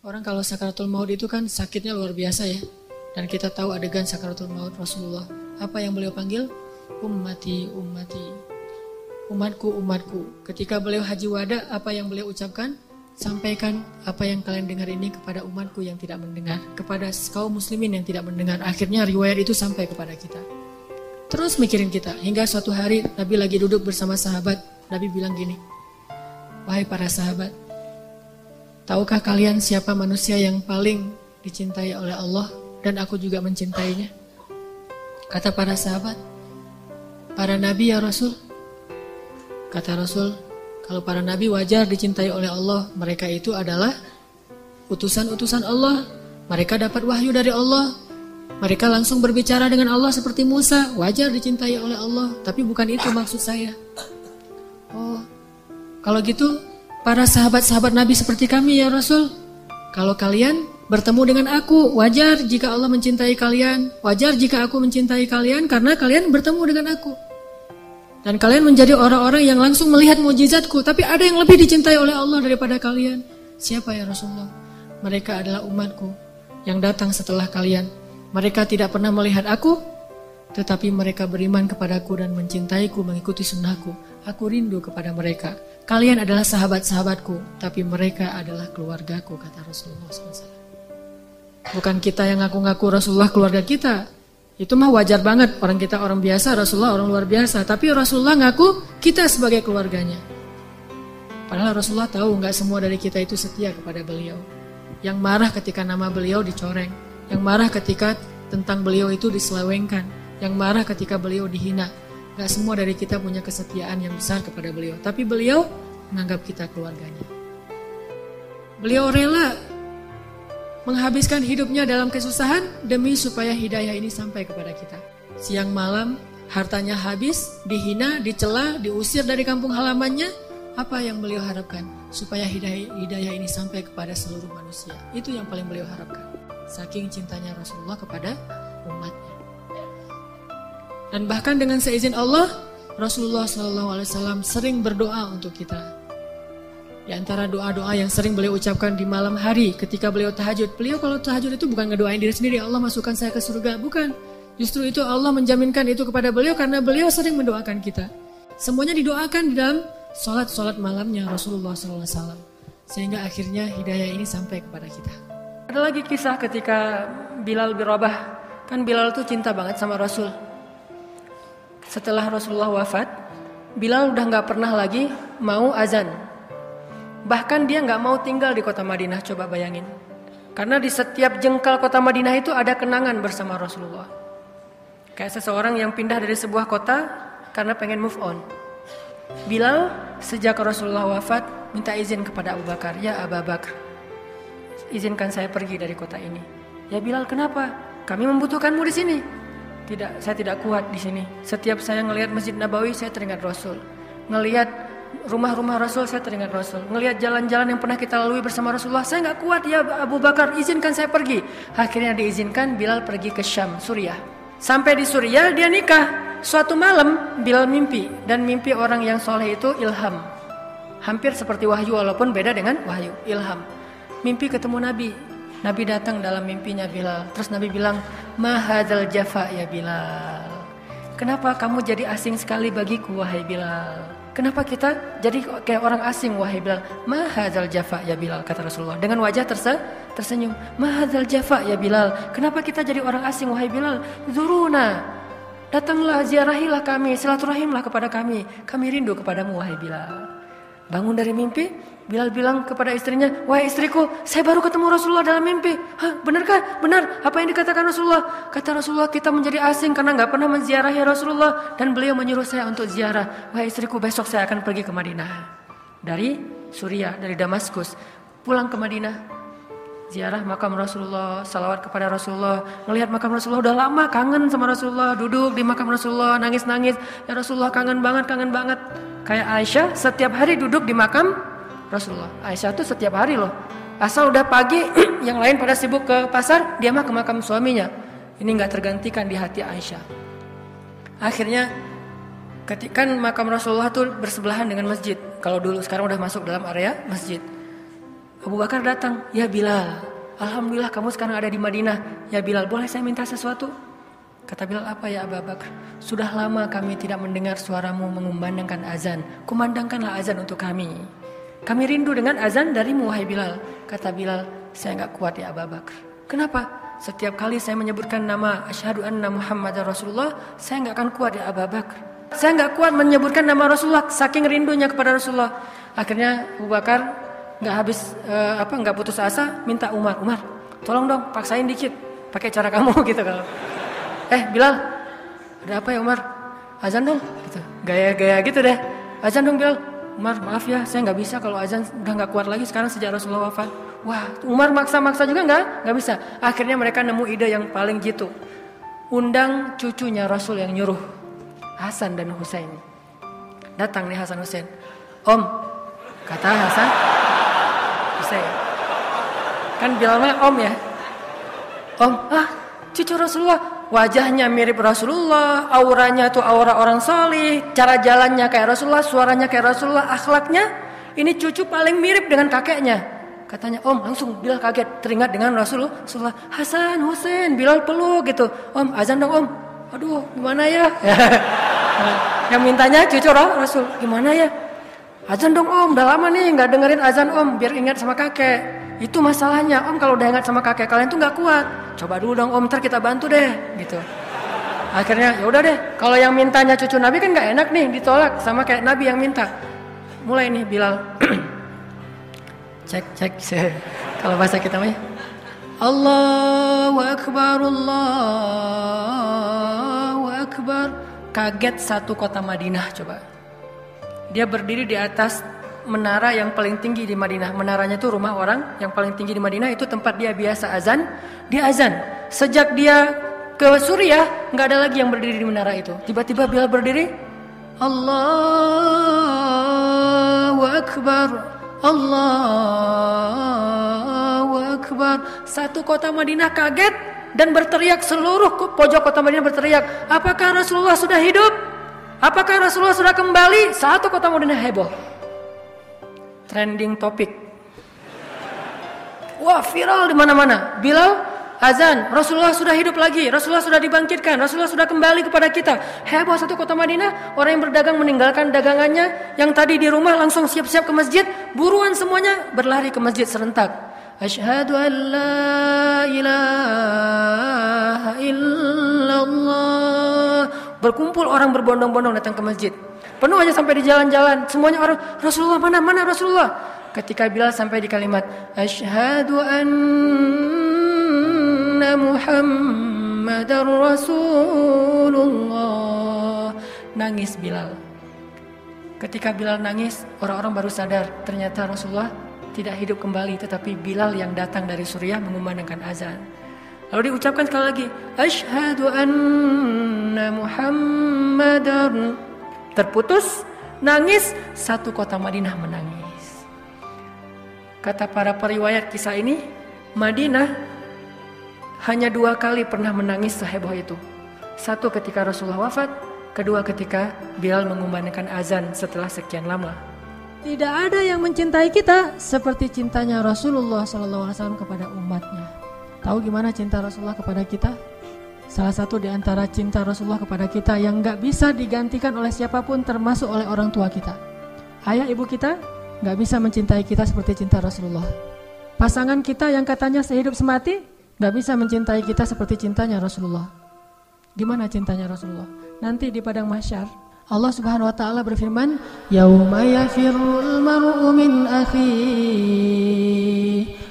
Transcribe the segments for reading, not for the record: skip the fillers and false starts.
Orang kalau sakaratul maut itu kan sakitnya luar biasa ya. Dan kita tahu adegan sakaratul maut Rasulullah. Apa yang beliau panggil? Ummati, ummati. Umatku, umatku. Ketika beliau haji wada, apa yang beliau ucapkan? Sampaikan apa yang kalian dengar ini kepada umatku yang tidak mendengar. Kepada kaum muslimin yang tidak mendengar. Akhirnya riwayat itu sampai kepada kita. Terus mikirin kita. Hingga suatu hari Nabi lagi duduk bersama sahabat. Nabi bilang gini. Wahai para sahabat. Tahukah kalian siapa manusia yang paling dicintai oleh Allah? Dan aku juga mencintainya. Kata para sahabat. Para nabi ya Rasul. Kata Rasul, kalau para nabi wajar dicintai oleh Allah, mereka itu adalah utusan-utusan Allah. Mereka dapat wahyu dari Allah. Mereka langsung berbicara dengan Allah seperti Musa, wajar dicintai oleh Allah. Tapi bukan itu maksud saya. Oh, kalau gitu, para sahabat-sahabat Nabi seperti kami ya Rasul. Kalau kalian bertemu dengan aku, wajar jika Allah mencintai kalian. Wajar jika aku mencintai kalian karena kalian bertemu dengan aku. Dan kalian menjadi orang-orang yang langsung melihat mukjizatku. Tapi ada yang lebih dicintai oleh Allah daripada kalian. Siapa ya Rasulullah? Mereka adalah umatku yang datang setelah kalian. Mereka tidak pernah melihat aku, tetapi mereka beriman kepadaku dan mencintaiku, mengikuti sunnahku. Aku rindu kepada mereka. Kalian adalah sahabat-sahabatku, tapi mereka adalah keluargaku, kata Rasulullah SAW. Bukan kita yang ngaku-ngaku Rasulullah keluarga kita. Itu mah wajar banget, orang kita orang biasa, Rasulullah orang luar biasa. Tapi Rasulullah ngaku kita sebagai keluarganya. Padahal Rasulullah tahu gak semua dari kita itu setia kepada beliau. Yang marah ketika nama beliau dicoreng. Yang marah ketika tentang beliau itu diselewengkan. Yang marah ketika beliau dihina. Gak semua dari kita punya kesetiaan yang besar kepada beliau. Tapi beliau menganggap kita keluarganya. Beliau rela menghabiskan hidupnya dalam kesusahan demi supaya hidayah ini sampai kepada kita. Siang malam, hartanya habis, dihina, dicela, diusir dari kampung halamannya. Apa yang beliau harapkan? Supaya hidayah ini sampai kepada seluruh manusia. Itu yang paling beliau harapkan. Saking cintanya Rasulullah kepada umatnya. Dan bahkan dengan seizin Allah, Rasulullah SAW sering berdoa untuk kita. Di antara doa-doa yang sering beliau ucapkan di malam hari ketika beliau tahajud. Beliau kalau tahajud itu bukan ngedoain diri sendiri, Allah masukkan saya ke surga. Bukan. Justru itu Allah menjaminkan itu kepada beliau karena beliau sering mendoakan kita. Semuanya didoakan di dalam sholat malamnya Rasulullah SAW. Sehingga akhirnya hidayah ini sampai kepada kita. Ada lagi kisah ketika Bilal bin Rabah. Kan Bilal tuh cinta banget sama Rasul. Setelah Rasulullah wafat, Bilal udah gak pernah lagi mau azan. Bahkan dia gak mau tinggal di kota Madinah, coba bayangin. Karena di setiap jengkal kota Madinah itu ada kenangan bersama Rasulullah. Kayak seseorang yang pindah dari sebuah kota karena pengen move on. Bilal sejak Rasulullah wafat minta izin kepada Abu Bakar. Ya Abu Bakar, izinkan saya pergi dari kota ini. Ya Bilal, kenapa? Kami membutuhkanmu di sini. Tidak, saya tidak kuat di sini. Setiap saya ngelihat Masjid Nabawi, saya teringat Rasul. Ngelihat rumah-rumah Rasul, saya teringat Rasul. Ngelihat jalan-jalan yang pernah kita lalui bersama Rasulullah, saya nggak kuat ya Abu Bakar, izinkan saya pergi. Akhirnya diizinkan, Bilal pergi ke Syam, Suriah. Sampai di Suriah dia nikah. Suatu malam Bilal mimpi, dan mimpi orang yang soleh itu ilham. Hampir seperti wahyu walaupun beda dengan wahyu, ilham. Mimpi ketemu Nabi. Nabi datang dalam mimpinya Bilal. Terus Nabi bilang, ma hadzal jafa ya Bilal. Kenapa kamu jadi asing sekali bagiku wahai Bilal? Kenapa kita jadi kayak orang asing wahai Bilal? Ma hadzal jafa ya Bilal, kata Rasulullah dengan wajah tersenyum. Ma hadzal jafa ya Bilal. Kenapa kita jadi orang asing wahai Bilal? Zuruna. Datanglah, ziarahilah kami, silaturahimlah kepada kami. Kami rindu kepadamu wahai Bilal. Bangun dari mimpi, Bilal bilang kepada istrinya, wahai istriku, saya baru ketemu Rasulullah dalam mimpi. Hah, benarkah? Benar, apa yang dikatakan Rasulullah? Kata Rasulullah, kita menjadi asing karena gak pernah menziarahi Rasulullah. Dan beliau menyuruh saya untuk ziarah. Wahai istriku, besok saya akan pergi ke Madinah. Dari Suriah, dari Damaskus, pulang ke Madinah. Ziarah makam Rasulullah, salawat kepada Rasulullah. Melihat makam Rasulullah, udah lama kangen sama Rasulullah. Duduk di makam Rasulullah, nangis-nangis. Ya Rasulullah, kangen banget. Kayak Aisyah setiap hari duduk di makam Rasulullah. Aisyah tuh setiap hari loh. Asal udah pagi, yang lain pada sibuk ke pasar, dia mah ke makam suaminya. Ini nggak tergantikan di hati Aisyah. Akhirnya ketika makam Rasulullah tuh bersebelahan dengan masjid. Kalau dulu, sekarang udah masuk dalam area masjid. Abu Bakar datang, ya Bilal, alhamdulillah kamu sekarang ada di Madinah. Ya Bilal, boleh saya minta sesuatu? Kata Bilal, apa ya Abu Bakar? Sudah lama kami tidak mendengar suaramu mengumandangkan azan. Kumandangkanlah azan untuk kami. Kami rindu dengan azan darimu, wahai Bilal. Kata Bilal, saya nggak kuat ya Abu Bakar. Kenapa? Setiap kali saya menyebutkan nama asyhadu anna Muhammadar Rasulullah, saya nggak akan kuat ya Abu Bakar. Saya nggak kuat menyebutkan nama Rasulullah, saking rindunya kepada Rasulullah. Akhirnya Abu Bakar nggak putus asa, minta Umar, tolong dong paksain dikit, pakai cara kamu gitu kalau. Bilal, ada apa ya Umar? Azan dong, gitu. Gaya gitu deh. Azan dong Bilal. Umar, maaf ya, saya nggak bisa kalau azan udah nggak kuat lagi sekarang sejak Rasulullah wafat. Wah, Umar maksa juga nggak bisa. Akhirnya mereka nemu ide yang paling jitu. Undang cucunya Rasul yang nyuruh, Hasan dan Husain. Datang nih Hasan Husain. Om, kata Hasan, Husain. Kan Bilalnya Om ya. Om, cucu Rasulullah. Wajahnya mirip Rasulullah, auranya tuh aura orang solih, cara jalannya kayak Rasulullah, suaranya kayak Rasulullah, akhlaknya ini cucu paling mirip dengan kakeknya. Katanya Om, langsung Bilal kaget, teringat dengan Rasulullah. Hasan, Husain, Bilal peluk gitu. Om, azan dong Om. Aduh, gimana ya? Yang mintanya cucu Rasul, gimana ya? Azan dong Om, udah lama nih nggak dengerin azan Om, biar ingat sama kakek. Itu masalahnya Om, kalau udah ingat sama kakek kalian tuh nggak kuat. Coba dulu dong Om, ntar kita bantu deh, gitu. Akhirnya ya udah deh, kalau yang mintanya cucu Nabi kan nggak enak nih ditolak sama kayak Nabi yang minta. Mulai nih Bilal, cek, kalau bahasa kita mah. Allahu Akbar, Allahu Akbar. Kaget satu kota Madinah coba. Dia berdiri di atas menara yang paling tinggi di Madinah. Menaranya itu rumah orang yang paling tinggi di Madinah, itu tempat dia biasa azan. Dia azan. Sejak dia ke Suriah, nggak ada lagi yang berdiri di menara itu. Tiba-tiba Bilal berdiri, Allahu Akbar, Allahu Akbar. Satu kota Madinah kaget dan berteriak, seluruh pojok kota Madinah berteriak, apakah Rasulullah sudah hidup? Apakah Rasulullah sudah kembali? Satu kota Madinah heboh. Trending topik. Wah, viral di mana-mana. Bilal azan, Rasulullah sudah hidup lagi, Rasulullah sudah dibangkitkan, Rasulullah sudah kembali kepada kita. Heboh satu kota Madinah. Orang yang berdagang meninggalkan dagangannya, yang tadi di rumah langsung siap-siap ke masjid. Buruan semuanya berlari ke masjid serentak. Asyhadu an la ilaha illallah. Berkumpul orang berbondong-bondong datang ke masjid. Penuh aja sampai di jalan-jalan. Semuanya orang, Rasulullah mana Rasulullah. Ketika Bilal sampai di kalimat asyhadu anna Muhammadar Rasulullah, nangis Bilal. Ketika Bilal nangis, orang-orang baru sadar ternyata Rasulullah tidak hidup kembali, tetapi Bilal yang datang dari Suriah mengumandangkan azan. Lalu diucapkan sekali lagi, asyhadu anna Muhammadar. Terputus, nangis, satu kota Madinah menangis. Kata para periwayat kisah ini, Madinah hanya 2 kali pernah menangis seheboh itu. Satu ketika Rasulullah wafat, kedua ketika Bilal mengumandangkan azan setelah sekian lama. Tidak ada yang mencintai kita seperti cintanya Rasulullah SAW kepada umatnya. Tahu gimana cinta Rasulullah kepada kita? Salah satu di antara cinta Rasulullah kepada kita yang gak bisa digantikan oleh siapapun, termasuk oleh orang tua kita. Ayah ibu kita gak bisa mencintai kita seperti cinta Rasulullah. Pasangan kita yang katanya sehidup semati gak bisa mencintai kita seperti cintanya Rasulullah. Gimana cintanya Rasulullah? Nanti di padang mahsyar Allah Subhanahu wa taala berfirman, "Yauma yafirrul mar'u min akhihi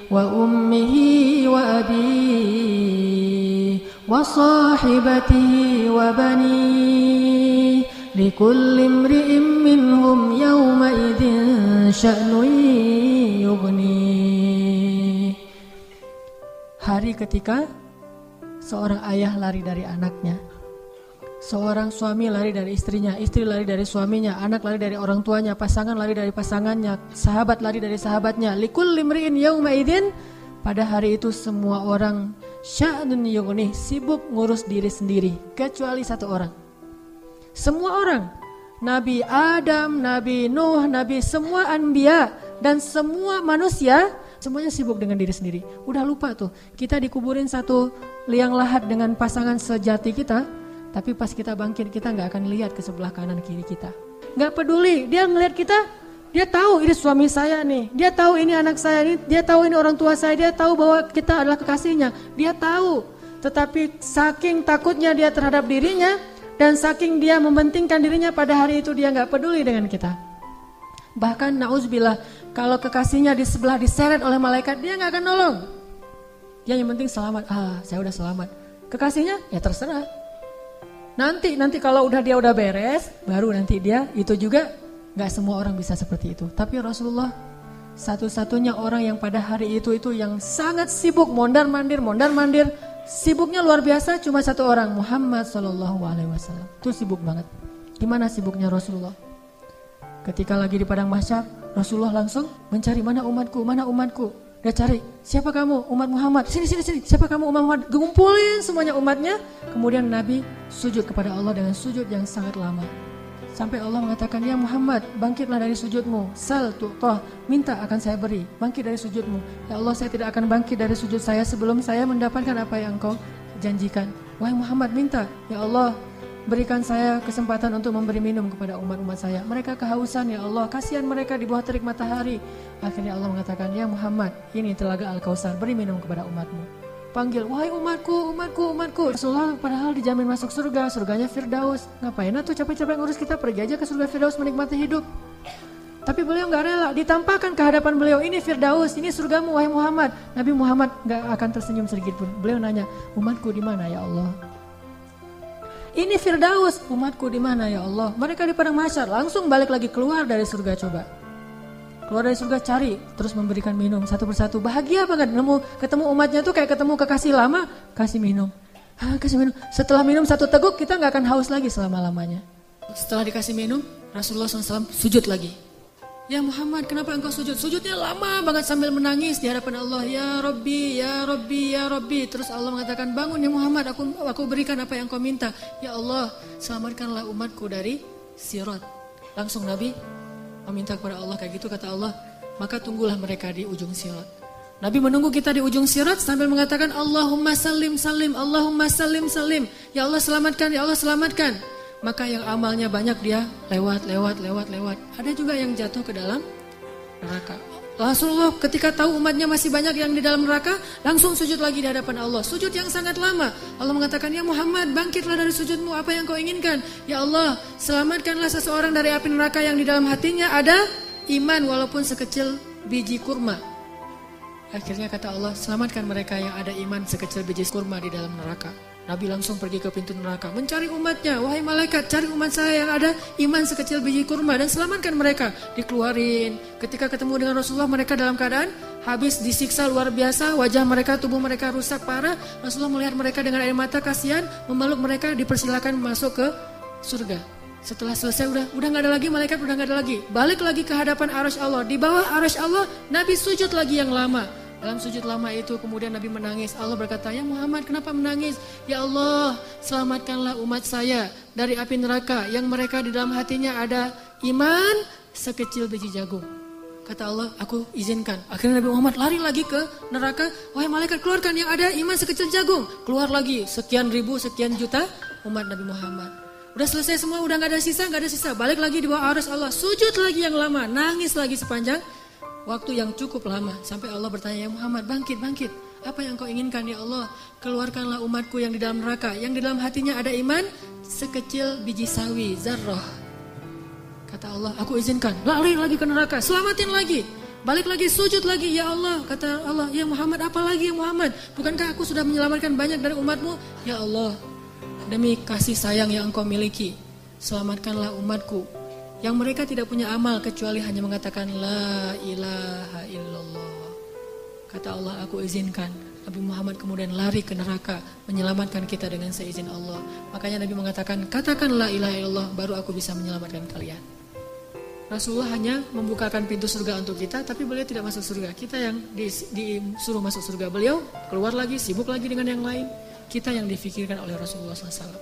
wa ummihi wa abihi wa sahibatihi wa banihi likulli imri'in minhum yawma idzin sya'nun yughni." Hari ketika seorang ayah lari dari anaknya, seorang suami lari dari istrinya, istri lari dari suaminya, anak lari dari orang tuanya, pasangan lari dari pasangannya, sahabat lari dari sahabatnya. Likulli imri'in yauma idzin, pada hari itu semua orang sya'nun yughnih, sibuk ngurus diri sendiri, kecuali satu orang. Semua orang, Nabi Adam, Nabi Nuh, Nabi semua anbiya dan semua manusia, semuanya sibuk dengan diri sendiri. Udah lupa tuh, kita dikuburin satu liang lahat dengan pasangan sejati kita, tapi pas kita bangkit kita gak akan lihat ke sebelah kanan kiri kita. Gak peduli, dia ngelihat kita, dia tahu ini suami saya nih, dia tahu ini anak saya nih, dia tahu ini orang tua saya, dia tahu bahwa kita adalah kekasihnya, dia tahu. Tetapi saking takutnya dia terhadap dirinya dan saking dia mementingkan dirinya, pada hari itu dia gak peduli dengan kita. Bahkan na'udzubillah, kalau kekasihnya di sebelah diseret oleh malaikat, dia gak akan nolong. Dia yang penting selamat, saya udah selamat. Kekasihnya ya terserah. Nanti kalau dia udah beres, baru nanti dia itu juga. Gak semua orang bisa seperti itu. Tapi Rasulullah satu-satunya orang yang pada hari itu yang sangat sibuk, mondar-mandir, sibuknya luar biasa, cuma satu orang, Muhammad SAW. Itu sibuk banget. Gimana sibuknya Rasulullah? Ketika lagi di padang mahsyar, Rasulullah langsung mencari mana umatku. Dia cari, siapa kamu? Umat Muhammad. Sini. Siapa kamu? Umat Muhammad. Kumpulin semuanya umatnya. Kemudian Nabi sujud kepada Allah dengan sujud yang sangat lama. Sampai Allah mengatakan, ya Muhammad, bangkitlah dari sujudmu. Sal tu'tah, minta akan saya beri. Bangkit dari sujudmu. Ya Allah, saya tidak akan bangkit dari sujud saya sebelum saya mendapatkan apa yang engkau janjikan. Wahai Muhammad, minta. Ya Allah, berikan saya kesempatan untuk memberi minum kepada umat-umat saya. Mereka kehausan, ya Allah, kasihan mereka di bawah terik matahari. Akhirnya Allah mengatakan, ya Muhammad, ini telaga Al-Kautsar, beri minum kepada umatmu. Panggil, wahai umatku. Rasulullah padahal dijamin masuk surga, surganya Firdaus. Ngapain tuh capek-capek ngurus, kita pergi aja ke surga Firdaus menikmati hidup. Tapi beliau gak rela, ditampakkan ke hadapan beliau, ini Firdaus, ini surgamu wahai Muhammad. Nabi Muhammad gak akan tersenyum sedikit pun. Beliau nanya, umatku di mana ya Allah? Ini Firdaus, umatku di mana ya Allah? Mereka di padang mahsyar, langsung balik lagi keluar dari surga. Coba keluar dari surga, cari, terus memberikan minum satu persatu. Bahagia banget ketemu umatnya tuh kayak ketemu kekasih lama. Kasih minum. Setelah minum satu teguk, kita gak akan haus lagi selama-lamanya. Setelah dikasih minum, Rasulullah SAW sujud lagi. Ya Muhammad, kenapa engkau sujud? Sujudnya lama banget sambil menangis di hadapan Allah. Ya Rabbi, ya Rabbi, ya Rabbi. Terus Allah mengatakan, bangun ya Muhammad, aku berikan apa yang kau minta. Ya Allah, selamatkanlah umatku dari Sirat. Langsung Nabi meminta kepada Allah kayak gitu, kata Allah, maka tunggulah mereka di ujung sirat. Nabi menunggu kita di ujung sirat sambil mengatakan, Allahumma salim, Allahumma salim. Ya Allah selamatkan, ya Allah selamatkan. Maka yang amalnya banyak dia lewat. Ada juga yang jatuh ke dalam neraka. Rasulullah ketika tahu umatnya masih banyak yang di dalam neraka, langsung sujud lagi di hadapan Allah. Sujud yang sangat lama. Allah mengatakan, ya Muhammad, bangkitlah dari sujudmu, apa yang kau inginkan? Ya Allah, selamatkanlah seseorang dari api neraka yang di dalam hatinya ada iman walaupun sekecil biji kurma. Akhirnya kata Allah, selamatkan mereka yang ada iman sekecil biji kurma di dalam neraka. Nabi langsung pergi ke pintu neraka, mencari umatnya. Wahai malaikat, cari umat saya yang ada iman sekecil biji kurma dan selamatkan mereka. Dikeluarin. Ketika ketemu dengan Rasulullah, mereka dalam keadaan habis disiksa luar biasa. Wajah mereka, tubuh mereka rusak parah. Rasulullah melihat mereka dengan air mata, kasihan, memeluk mereka, dipersilakan masuk ke surga. Setelah selesai udah gak ada lagi malaikat, udah gak ada lagi. Balik lagi ke hadapan arasy Allah. Di bawah arasy Allah, Nabi sujud lagi yang lama. Dalam sujud lama itu kemudian Nabi menangis. Allah berkata, ya Muhammad, kenapa menangis? Ya Allah, selamatkanlah umat saya dari api neraka yang mereka di dalam hatinya ada iman sekecil biji jagung. Kata Allah, aku izinkan. Akhirnya Nabi Muhammad lari lagi ke neraka. Wahai malaikat, keluarkan yang ada iman sekecil jagung. Keluar lagi sekian ribu, sekian juta umat Nabi Muhammad. Udah selesai semua, udah gak ada sisa. Balik lagi di bawah arasy Allah. Sujud lagi yang lama, nangis lagi sepanjang waktu yang cukup lama. Sampai Allah bertanya, ya Muhammad, bangkit. Apa yang kau inginkan ya Allah? Keluarkanlah umatku yang di dalam neraka, yang di dalam hatinya ada iman sekecil biji sawi, zarrah. Kata Allah, aku izinkan. Lari lagi ke neraka, selamatin lagi. Balik lagi, sujud lagi, ya Allah. Kata Allah, ya Muhammad, apa lagi ya Muhammad? Bukankah aku sudah menyelamatkan banyak dari umatmu? Ya Allah, demi kasih sayang yang engkau miliki, selamatkanlah umatku yang mereka tidak punya amal kecuali hanya mengatakan la ilaha illallah. Kata Allah, aku izinkan. Nabi Muhammad kemudian lari ke neraka, menyelamatkan kita dengan seizin Allah. Makanya Nabi mengatakan, katakan la ilaha illallah, baru aku bisa menyelamatkan kalian. Rasulullah hanya membukakan pintu surga untuk kita, tapi beliau tidak masuk surga. Kita yang disuruh masuk surga, beliau keluar lagi, sibuk lagi dengan yang lain. Kita yang difikirkan oleh Rasulullah SAW.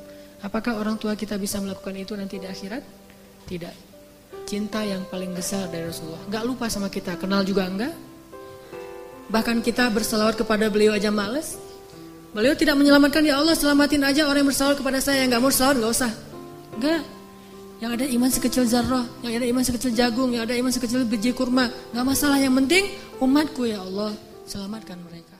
Apakah orang tua kita bisa melakukan itu nanti di akhirat? Tidak. Cinta yang paling besar dari Rasulullah. Gak lupa sama kita, kenal juga enggak. Bahkan kita berselawat kepada beliau aja males. Beliau tidak menyelamatkan, ya Allah selamatin aja orang yang berselawat kepada saya. Yang gak mau selawat gak usah. Enggak. Yang ada iman sekecil zarrah, yang ada iman sekecil jagung, yang ada iman sekecil biji kurma. Gak masalah, yang penting umatku ya Allah, selamatkan mereka.